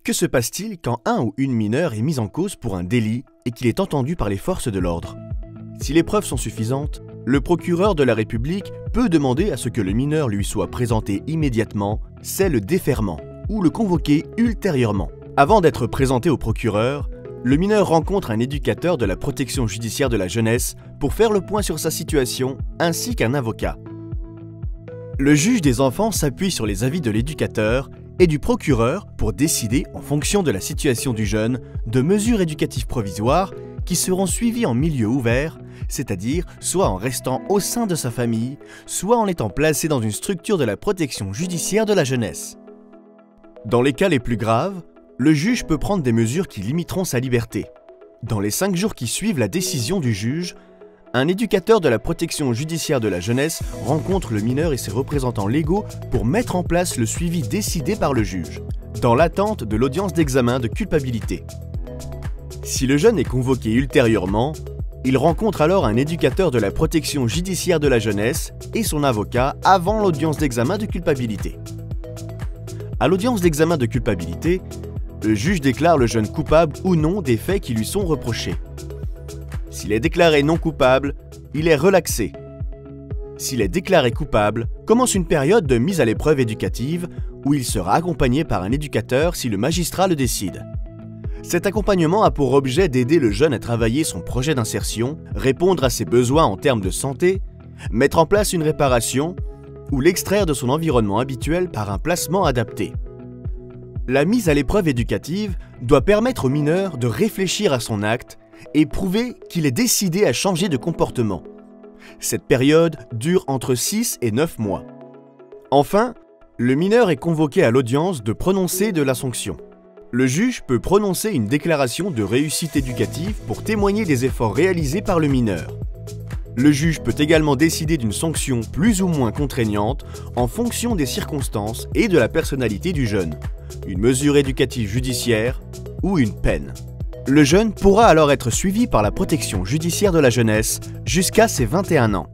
Que se passe-t-il quand un ou une mineure est mise en cause pour un délit et qu'il est entendu par les forces de l'ordre? Si les preuves sont suffisantes, le procureur de la République peut demander à ce que le mineur lui soit présenté immédiatement, c'est le déferment, ou le convoquer ultérieurement. Avant d'être présenté au procureur, le mineur rencontre un éducateur de la protection judiciaire de la jeunesse pour faire le point sur sa situation, ainsi qu'un avocat. Le juge des enfants s'appuie sur les avis de l'éducateur et du procureur pour décider, en fonction de la situation du jeune, de mesures éducatives provisoires qui seront suivies en milieu ouvert, c'est-à-dire soit en restant au sein de sa famille, soit en étant placé dans une structure de la protection judiciaire de la jeunesse. Dans les cas les plus graves, le juge peut prendre des mesures qui limiteront sa liberté. Dans les 5 jours qui suivent la décision du juge, un éducateur de la protection judiciaire de la jeunesse rencontre le mineur et ses représentants légaux pour mettre en place le suivi décidé par le juge, dans l'attente de l'audience d'examen de culpabilité. Si le jeune est convoqué ultérieurement, il rencontre alors un éducateur de la protection judiciaire de la jeunesse et son avocat avant l'audience d'examen de culpabilité. À l'audience d'examen de culpabilité, le juge déclare le jeune coupable ou non des faits qui lui sont reprochés. S'il est déclaré non coupable, il est relaxé. S'il est déclaré coupable, commence une période de mise à l'épreuve éducative où il sera accompagné par un éducateur si le magistrat le décide. Cet accompagnement a pour objet d'aider le jeune à travailler son projet d'insertion, répondre à ses besoins en termes de santé, mettre en place une réparation ou l'extraire de son environnement habituel par un placement adapté. La mise à l'épreuve éducative doit permettre au mineur de réfléchir à son acte et prouver qu'il est décidé à changer de comportement. Cette période dure entre 6 et 9 mois. Enfin, le mineur est convoqué à l'audience de prononcer de la sanction. Le juge peut prononcer une déclaration de réussite éducative pour témoigner des efforts réalisés par le mineur. Le juge peut également décider d'une sanction plus ou moins contraignante en fonction des circonstances et de la personnalité du jeune, une mesure éducative judiciaire ou une peine. Le jeune pourra alors être suivi par la protection judiciaire de la jeunesse jusqu'à ses 21 ans.